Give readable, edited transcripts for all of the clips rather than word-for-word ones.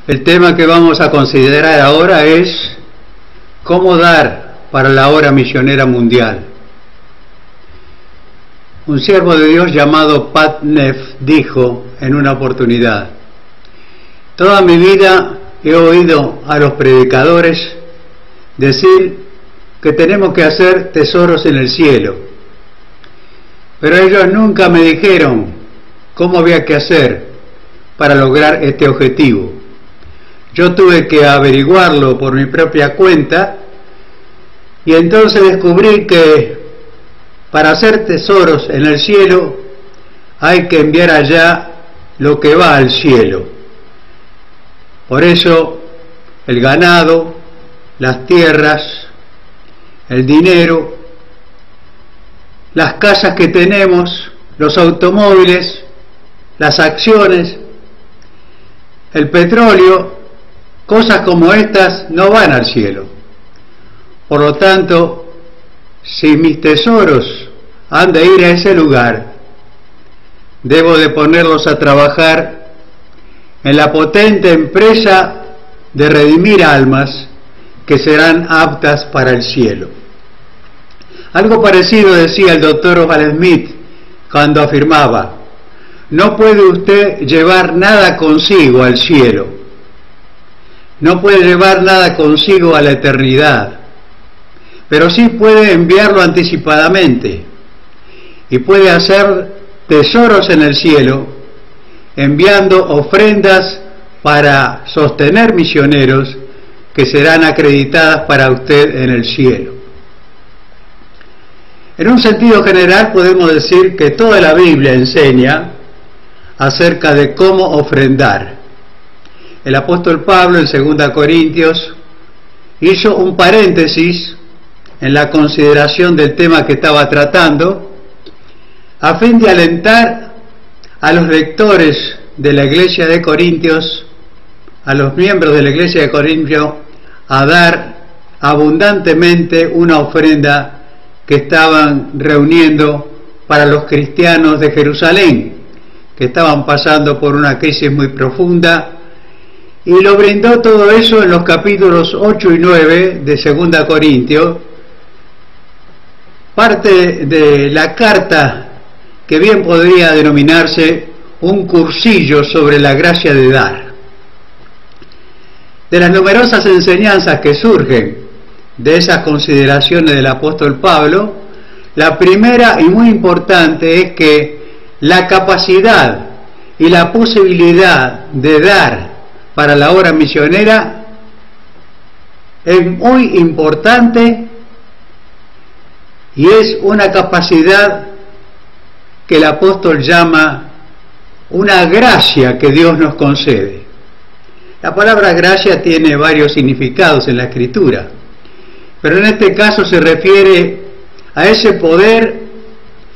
El tema que vamos a considerar ahora es cómo dar para la obra misionera mundial. Un siervo de Dios llamado Pat Neff dijo en una oportunidad: toda mi vida he oído a los predicadores decir que tenemos que hacer tesoros en el cielo, pero ellos nunca me dijeron cómo había que hacer para lograr este objetivo. Yo tuve que averiguarlo por mi propia cuenta y entonces descubrí que para hacer tesoros en el cielo hay que enviar allá lo que va al cielo. Por eso el ganado, las tierras, el dinero, las casas que tenemos, los automóviles, las acciones, el petróleo, cosas como estas no van al cielo. Por lo tanto, si mis tesoros han de ir a ese lugar, debo de ponerlos a trabajar en la potente empresa de redimir almas que serán aptas para el cielo. Algo parecido decía el doctor Oswald Smith cuando afirmaba: no puede usted llevar nada consigo al cielo, no puede llevar nada consigo a la eternidad, pero sí puede enviarlo anticipadamente y puede hacer tesoros en el cielo enviando ofrendas para sostener misioneros que serán acreditadas para usted en el cielo. En un sentido general podemos decir que toda la Biblia enseña acerca de cómo ofrendar. El apóstol Pablo en 2 Corintios hizo un paréntesis en la consideración del tema que estaba tratando a fin de alentar a los lectores de la iglesia de Corintios, a los miembros de la iglesia de Corintios, a dar abundantemente una ofrenda que estaban reuniendo para los cristianos de Jerusalén, que estaban pasando por una crisis muy profunda, y lo brindó todo eso en los capítulos 8 y 9 de 2 Corintios, parte de la carta que bien podría denominarse un cursillo sobre la gracia de dar. De las numerosas enseñanzas que surgen de esas consideraciones del apóstol Pablo, la primera y muy importante es que la capacidad y la posibilidad de dar para la obra misionera es muy importante y es una capacidad que el apóstol llama una gracia que Dios nos concede. La palabra gracia tiene varios significados en la Escritura, pero en este caso se refiere a ese poder,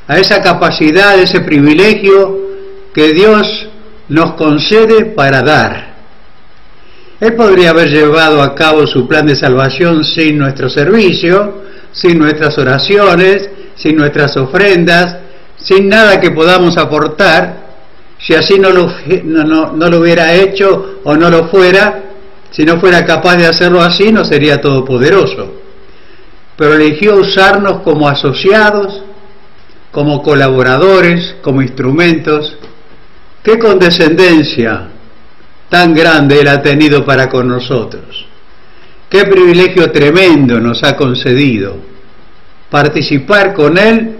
a esa capacidad, a ese privilegio que Dios nos concede para dar. Él podría haber llevado a cabo su plan de salvación sin nuestro servicio, sin nuestras oraciones, sin nuestras ofrendas, sin nada que podamos aportar. Si así no lo hubiera hecho o no lo fuera, si no fuera capaz de hacerlo así, no sería todopoderoso. Pero eligió usarnos como asociados, como colaboradores, como instrumentos. ¡Qué condescendencia tan grande Él ha tenido para con nosotros! ¡Qué privilegio tremendo nos ha concedido participar con Él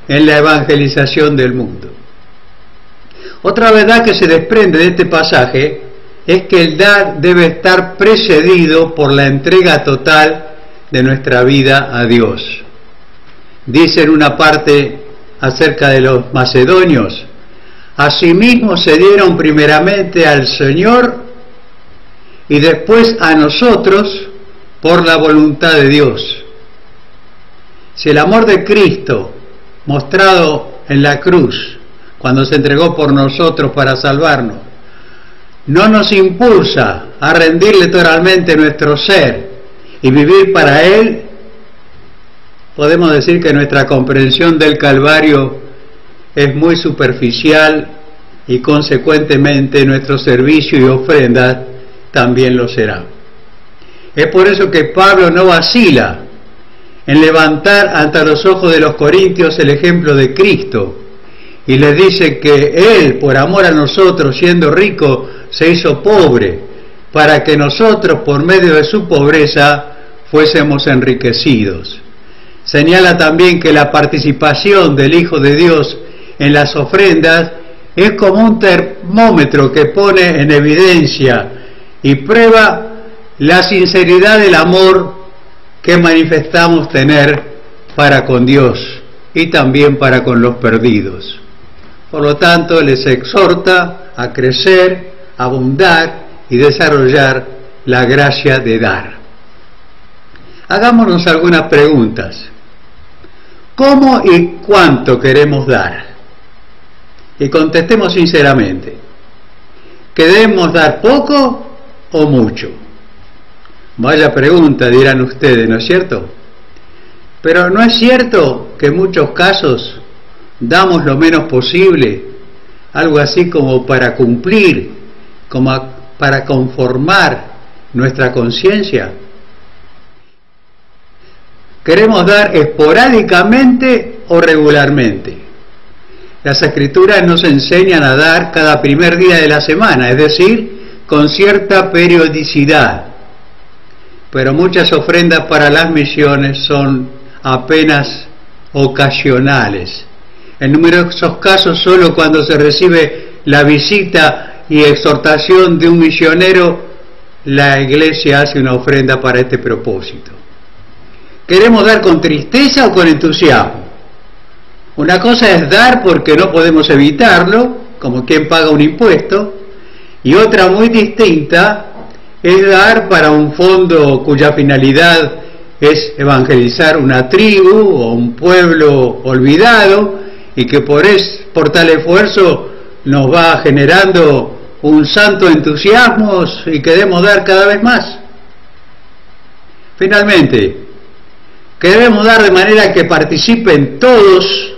en la evangelización del mundo! Otra verdad que se desprende de este pasaje es que el dar debe estar precedido por la entrega total de nuestra vida a Dios. Dice en una parte acerca de los macedonios: asimismo se dieron primeramente al Señor y después a nosotros por la voluntad de Dios. Si el amor de Cristo mostrado en la cruz, cuando se entregó por nosotros para salvarnos, no nos impulsa a rendirle totalmente nuestro ser y vivir para Él, podemos decir que nuestra comprensión del Calvario es muy superficial y consecuentemente nuestro servicio y ofrendas también lo será. Es por eso que Pablo no vacila en levantar ante los ojos de los corintios el ejemplo de Cristo, y les dice que Él, por amor a nosotros, siendo rico, se hizo pobre, para que nosotros, por medio de su pobreza, fuésemos enriquecidos. Señala también que la participación del Hijo de Dios en las ofrendas es como un termómetro que pone en evidencia y prueba la sinceridad del amor que manifestamos tener para con Dios y también para con los perdidos. Por lo tanto, les exhorta a crecer, abundar y desarrollar la gracia de dar. Hagámonos algunas preguntas. ¿Cómo y cuánto queremos dar? Y contestemos sinceramente. ¿Queremos dar poco o mucho? Vaya pregunta, dirán ustedes, ¿no es cierto? Pero ¿no es cierto que en muchos casos damos lo menos posible, algo así como para cumplir, como para conformar nuestra conciencia? ¿Queremos dar esporádicamente o regularmente? Las Escrituras nos enseñan a dar cada primer día de la semana, es decir, con cierta periodicidad. Pero muchas ofrendas para las misiones son apenas ocasionales. En numerosos casos, solo cuando se recibe la visita y exhortación de un misionero, la Iglesia hace una ofrenda para este propósito. ¿Queremos dar con tristeza o con entusiasmo? Una cosa es dar porque no podemos evitarlo, como quien paga un impuesto, y otra muy distinta es dar para un fondo cuya finalidad es evangelizar una tribu o un pueblo olvidado y que por tal esfuerzo nos va generando un santo entusiasmo y queremos dar cada vez más. Finalmente, ¿queremos dar de manera que participen todos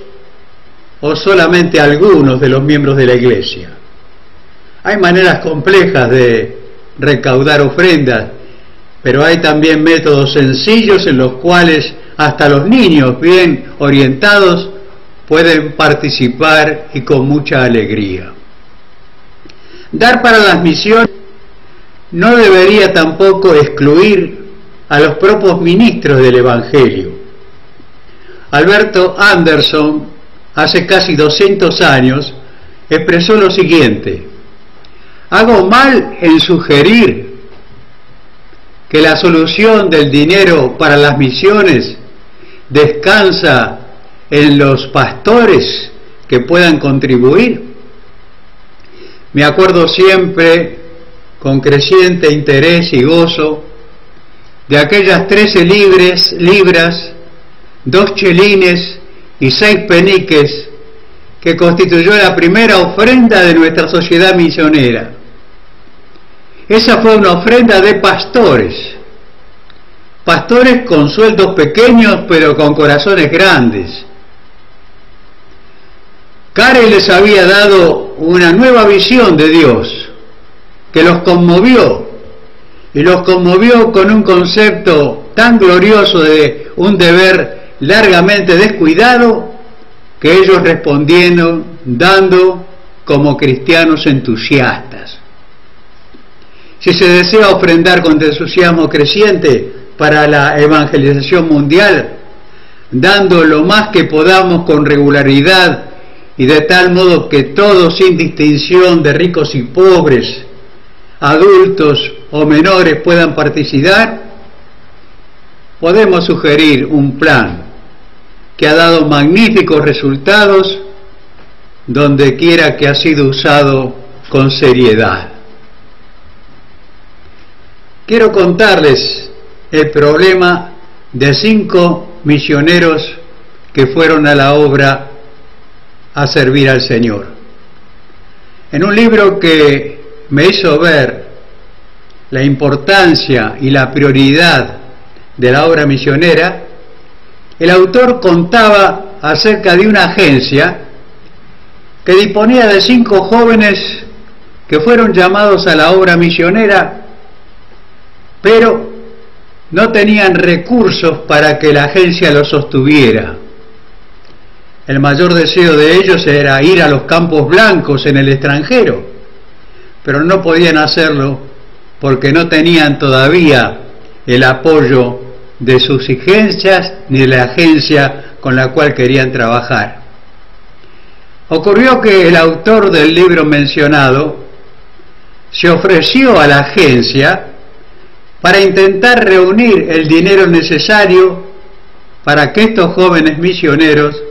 o solamente algunos de los miembros de la Iglesia? Hay maneras complejas de recaudar ofrendas, pero hay también métodos sencillos en los cuales hasta los niños bien orientados pueden participar y con mucha alegría. Dar para las misiones no debería tampoco excluir a los propios ministros del Evangelio. Alberto Anderson, hace casi 200 años, expresó lo siguiente: hago mal en sugerir que la solución del dinero para las misiones descansa en los pastores que puedan contribuir. Me acuerdo siempre, con creciente interés y gozo, de aquellas 13 libras, 2 chelines y 6 peniques que constituyó la primera ofrenda de nuestra sociedad misionera. Esa fue una ofrenda de pastores con sueldos pequeños pero con corazones grandes. Carey les había dado una nueva visión de Dios que los conmovió, y los conmovió con un concepto tan glorioso de un deber largamente descuidado, que ellos respondieron dando como cristianos entusiastas. Si se desea ofrendar con entusiasmo creciente para la evangelización mundial, dando lo más que podamos con regularidad y de tal modo que todos, sin distinción de ricos y pobres, adultos o menores, puedan participar, podemos sugerir un plan que ha dado magníficos resultados donde quiera que ha sido usado con seriedad. Quiero contarles el problema de 5 misioneros que fueron a la obra a servir al Señor. En un libro que me hizo ver la importancia y la prioridad de la obra misionera, el autor contaba acerca de una agencia que disponía de 5 jóvenes que fueron llamados a la obra misionera pero no tenían recursos para que la agencia lo sostuviera. El mayor deseo de ellos era ir a los campos blancos en el extranjero, pero no podían hacerlo porque no tenían todavía el apoyo de sus agencias ni de la agencia con la cual querían trabajar. Ocurrió que el autor del libro mencionado se ofreció a la agencia para intentar reunir el dinero necesario para que estos jóvenes misioneros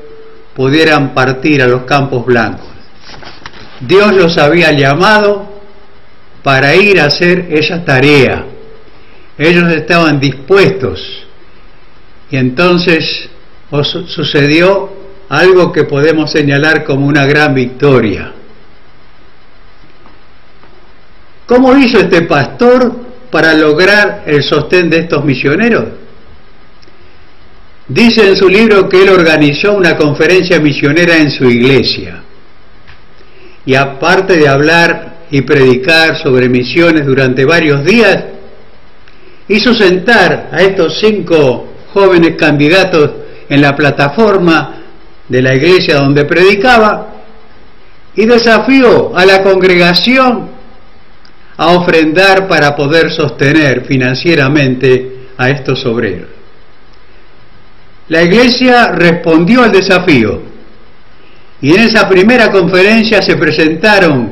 pudieran partir a los campos blancos. Dios los había llamado para ir a hacer esa tarea. Ellos estaban dispuestos y entonces sucedió algo que podemos señalar como una gran victoria. ¿Cómo hizo este pastor para lograr el sostén de estos misioneros? Dice en su libro que él organizó una conferencia misionera en su iglesia. Y aparte de hablar y predicar sobre misiones durante varios días, hizo sentar a estos 5 jóvenes candidatos en la plataforma de la iglesia donde predicaba y desafió a la congregación a ofrendar para poder sostener financieramente a estos obreros. La iglesia respondió al desafío y en esa primera conferencia se presentaron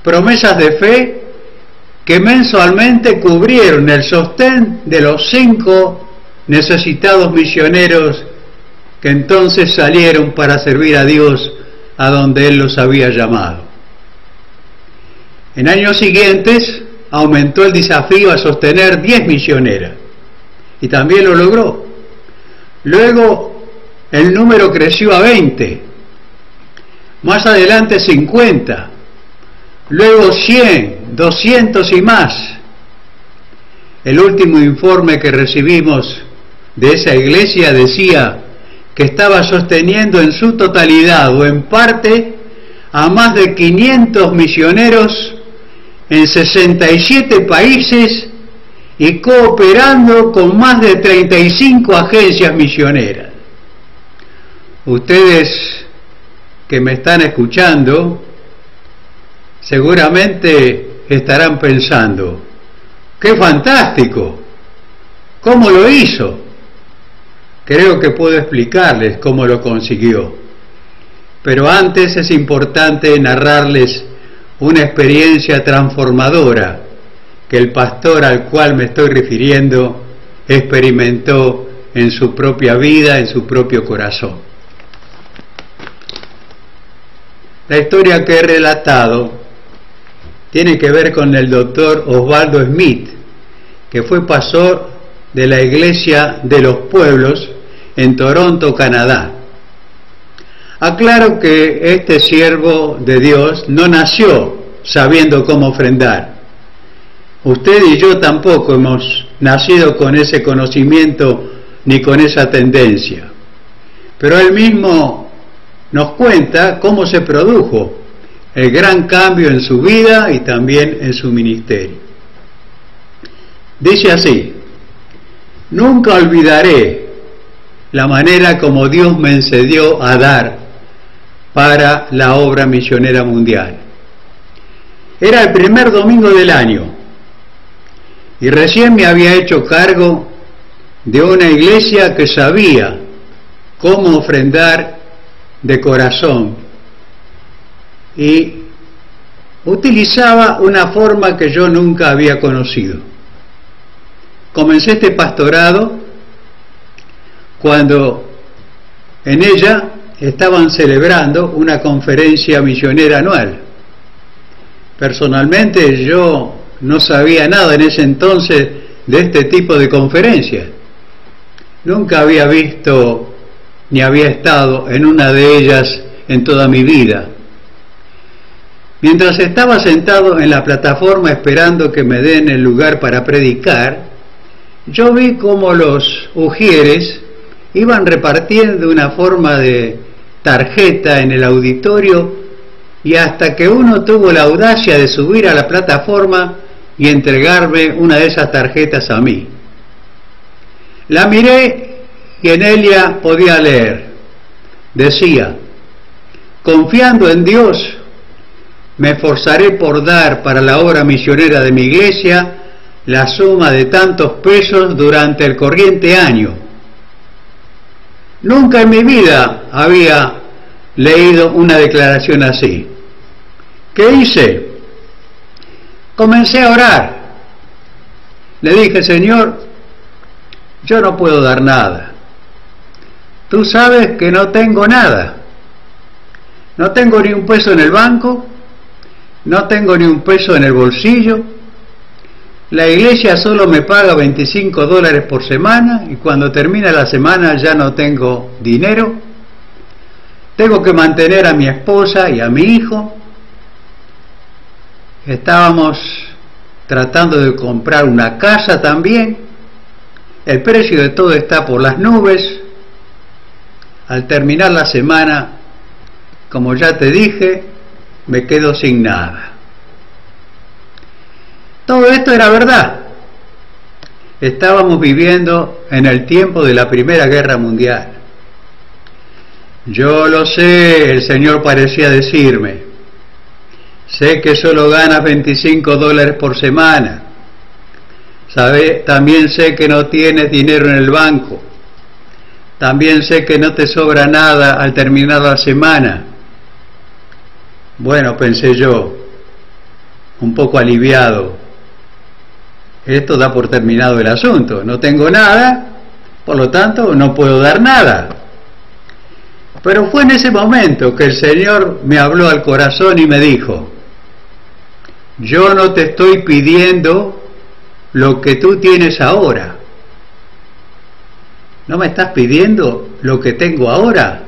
promesas de fe que mensualmente cubrieron el sostén de los 5 necesitados misioneros que entonces salieron para servir a Dios a donde Él los había llamado. En años siguientes aumentó el desafío a sostener 10 misioneras y también lo logró. Luego el número creció a 20, más adelante 50, luego 100, 200 y más. El último informe que recibimos de esa iglesia decía que estaba sosteniendo en su totalidad o en parte a más de 500 misioneros en 67 países y cooperando con más de 35 agencias misioneras. Ustedes que me están escuchando seguramente estarán pensando: ¡qué fantástico! ¿Cómo lo hizo? Creo que puedo explicarles cómo lo consiguió. Pero antes es importante narrarles una experiencia transformadora que el pastor al cual me estoy refiriendo experimentó en su propia vida, en su propio corazón. La historia que he relatado tiene que ver con el doctor Osvaldo Smith, que fue pastor de la Iglesia de los Pueblos en Toronto, Canadá. Aclaro que este siervo de Dios no nació sabiendo cómo ofrendar. Usted y yo tampoco hemos nacido con ese conocimiento ni con esa tendencia. Pero él mismo nos cuenta cómo se produjo el gran cambio en su vida y también en su ministerio. Dice así: nunca olvidaré la manera como Dios me enseñó a dar para la obra misionera mundial. Era el primer domingo del año y recién me había hecho cargo de una iglesia que sabía cómo ofrendar de corazón y utilizaba una forma que yo nunca había conocido. Comencé este pastorado cuando en ella estaban celebrando una conferencia misionera anual. Personalmente yo no sabía nada en ese entonces de este tipo de conferencias. Nunca había visto ni había estado en una de ellas en toda mi vida. Mientras estaba sentado en la plataforma esperando que me den el lugar para predicar, yo vi cómo los ujieres iban repartiendo una forma de tarjeta en el auditorio y hasta que uno tuvo la audacia de subir a la plataforma y entregarme una de esas tarjetas a mí. La miré y en ella podía leer. Decía: confiando en Dios, me esforzaré por dar para la obra misionera de mi iglesia la suma de tantos pesos durante el corriente año. Nunca en mi vida había leído una declaración así. ¿Qué hice? Comencé a orar. Le dije: Señor, yo no puedo dar nada. Tú sabes que no tengo nada. No tengo ni un peso en el banco, no tengo ni un peso en el bolsillo. La iglesia solo me paga $25 por semana y cuando termina la semana ya no tengo dinero. Tengo que mantener a mi esposa y a mi hijo. Estábamos tratando de comprar una casa también. El precio de todo está por las nubes. Al terminar la semana, como ya te dije, me quedo sin nada. Todo esto era verdad. Estábamos viviendo en el tiempo de la Primera Guerra Mundial. Yo lo sé, el Señor parecía decirme: sé que solo ganas $25 por semana. También sé que no tienes dinero en el banco. También sé que no te sobra nada al terminar la semana. Bueno, pensé yo, un poco aliviado. Esto da por terminado el asunto. No tengo nada, por lo tanto no puedo dar nada. Pero fue en ese momento que el Señor me habló al corazón y me dijo: yo no te estoy pidiendo lo que tú tienes ahora. ¿No me estás pidiendo lo que tengo ahora?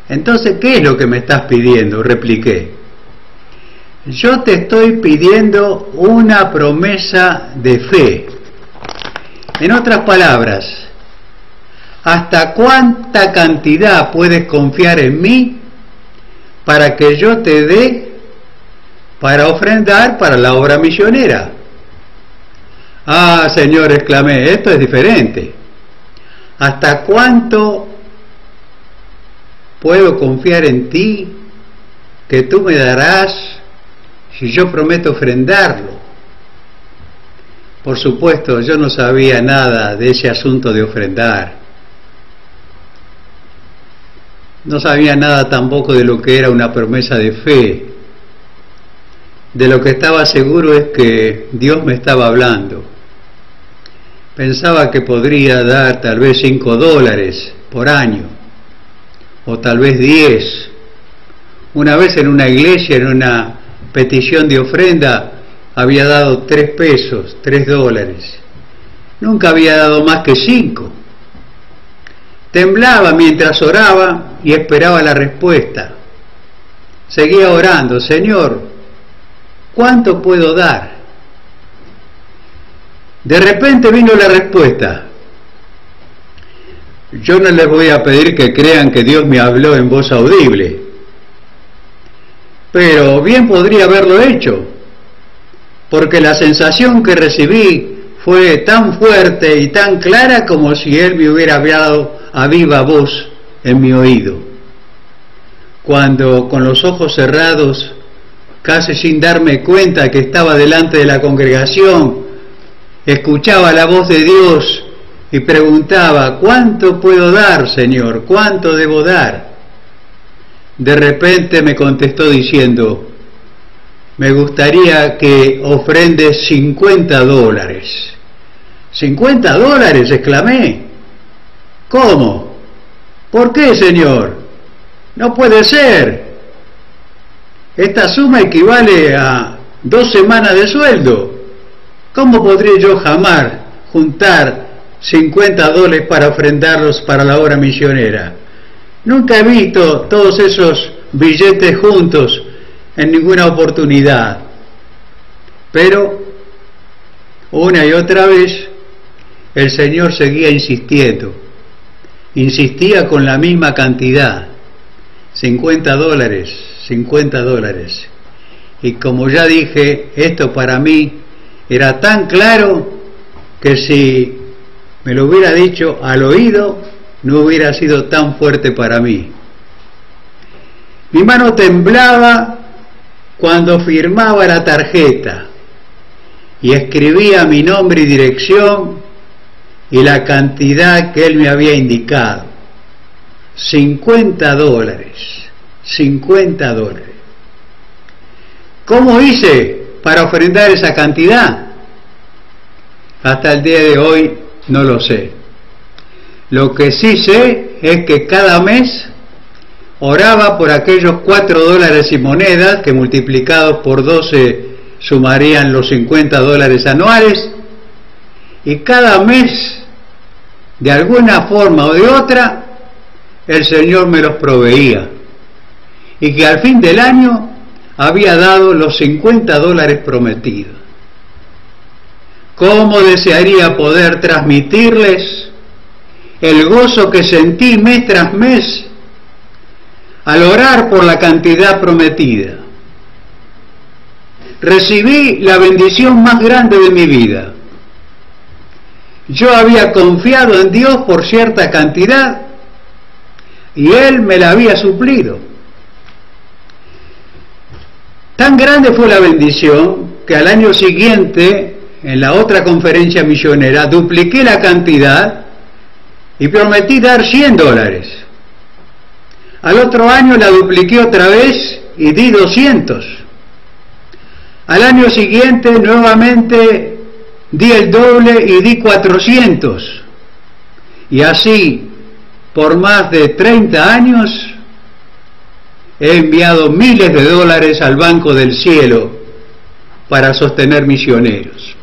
Entonces, ¿qué es lo que me estás pidiendo?, repliqué. Yo te estoy pidiendo una promesa de fe. En otras palabras, ¿hasta cuánta cantidad puedes confiar en mí para que yo te dé para ofrendar para la obra misionera? Ah, Señor, exclamé, esto es diferente. ¿Hasta cuánto puedo confiar en ti que tú me darás si yo prometo ofrendarlo? Por supuesto, yo no sabía nada de ese asunto de ofrendar. No sabía nada tampoco de lo que era una promesa de fe. De lo que estaba seguro es que Dios me estaba hablando. Pensaba que podría dar tal vez $5 por año, o tal vez 10. Una vez en una iglesia, en una petición de ofrenda, había dado $3. Nunca había dado más que 5. Temblaba mientras oraba y esperaba la respuesta. Seguía orando: Señor, ¿cuánto puedo dar? De repente vino la respuesta. Yo no les voy a pedir que crean que Dios me habló en voz audible, pero bien podría haberlo hecho, porque la sensación que recibí fue tan fuerte y tan clara como si Él me hubiera hablado a viva voz en mi oído. Cuando, con los ojos cerrados, casi sin darme cuenta que estaba delante de la congregación, escuchaba la voz de Dios y preguntaba: ¿cuánto puedo dar, Señor? ¿Cuánto debo dar? De repente me contestó diciendo: me gustaría que ofrendes $50. ¿$50? Exclamé. ¿Cómo? ¿Por qué, Señor? No puede ser. Esta suma equivale a 2 semanas de sueldo. ¿Cómo podría yo jamás juntar $50 para ofrendarlos para la obra misionera? Nunca he visto todos esos billetes juntos en ninguna oportunidad. Pero una y otra vez el Señor seguía insistiendo. Insistía con la misma cantidad: $50. Y como ya dije, esto para mí era tan claro que si me lo hubiera dicho al oído, no hubiera sido tan fuerte para mí. Mi mano temblaba cuando firmaba la tarjeta y escribía mi nombre y dirección y la cantidad que él me había indicado. $50. $50. ¿Cómo hice para ofrendar esa cantidad? Hasta el día de hoy no lo sé. Lo que sí sé es que cada mes oraba por aquellos $4 y monedas que multiplicados por 12 sumarían los $50 anuales, y cada mes, de alguna forma o de otra, el Señor me los proveía, y que al fin del año había dado los $50 prometidos. ¿Cómo desearía poder transmitirles el gozo que sentí mes tras mes al orar por la cantidad prometida? Recibí la bendición más grande de mi vida. Yo había confiado en Dios por cierta cantidad y Él me la había suplido. Tan grande fue la bendición que al año siguiente, en la otra conferencia misionera, dupliqué la cantidad y prometí dar $100. Al otro año la dupliqué otra vez y di 200. Al año siguiente nuevamente di el doble y di 400. Y así, por más de 30 años, he enviado miles de dólares al Banco del Cielo para sostener misioneros.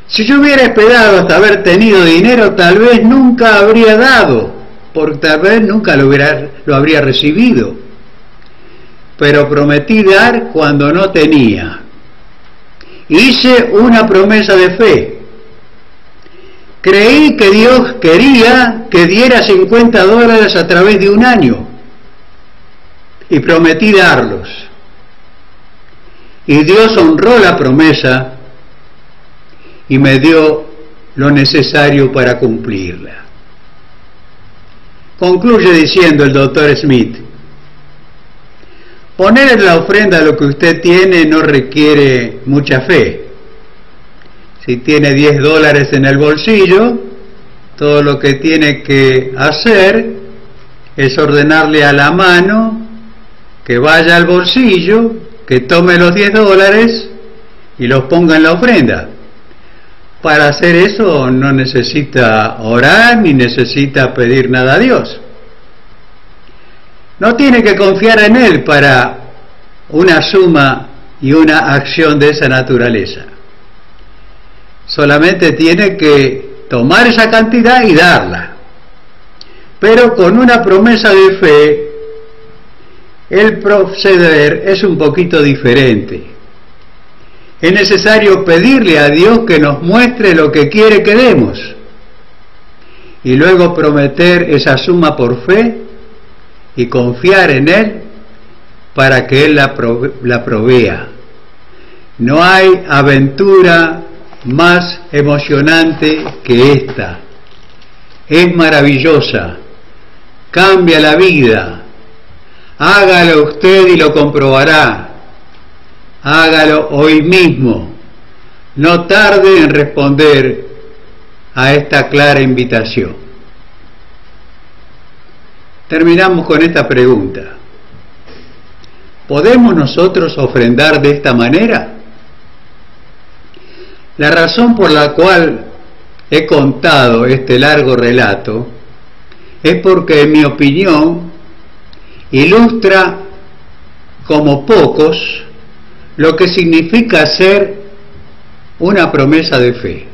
Si yo hubiera esperado hasta haber tenido dinero, tal vez nunca habría dado, porque tal vez nunca lo habría recibido. Pero prometí dar cuando no tenía. Hice una promesa de fe. Creí que Dios quería que diera $50 a través de un año. Y prometí darlos. Y Dios honró la promesa y me dio lo necesario para cumplirla. Concluye diciendo el Dr. Smith: poner en la ofrenda lo que usted tiene no requiere mucha fe. Si tiene $10 en el bolsillo, todo lo que tiene que hacer es ordenarle a la mano que vaya al bolsillo, que tome los $10 y los ponga en la ofrenda. Para hacer eso no necesita orar ni necesita pedir nada a Dios. No tiene que confiar en Él para una suma y una acción de esa naturaleza. Solamente tiene que tomar esa cantidad y darla. Pero con una promesa de fe, el proceder es un poquito diferente. Es necesario pedirle a Dios que nos muestre lo que quiere que demos y luego prometer esa suma por fe y confiar en Él para que Él la provea. No hay aventura más emocionante que esta. Es maravillosa, cambia la vida. Hágalo usted y lo comprobará. Hágalo hoy mismo. No tarde en responder a esta clara invitación. Terminamos con esta pregunta: ¿podemos nosotros ofrendar de esta manera? La razón por la cual he contado este largo relato es porque, en mi opinión, ilustra como pocos lo que significa hacer una promesa de fe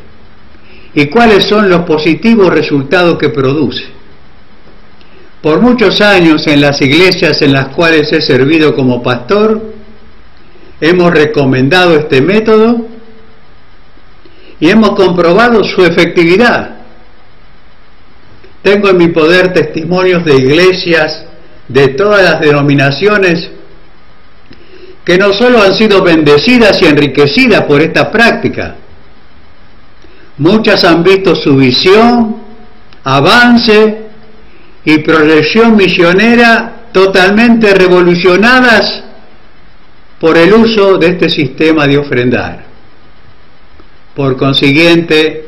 y cuáles son los positivos resultados que produce. Por muchos años, en las iglesias en las cuales he servido como pastor, hemos recomendado este método y hemos comprobado su efectividad. Tengo en mi poder testimonios de iglesias de todas las denominaciones que no solo han sido bendecidas y enriquecidas por esta práctica, muchas han visto su visión, avance y proyección misionera totalmente revolucionadas por el uso de este sistema de ofrendar. Por consiguiente,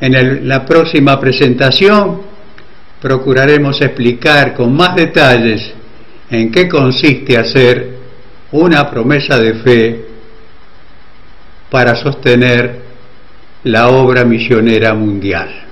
en la próxima presentación procuraremos explicar con más detalles en qué consiste hacer una promesa de fe para sostener la obra misionera mundial.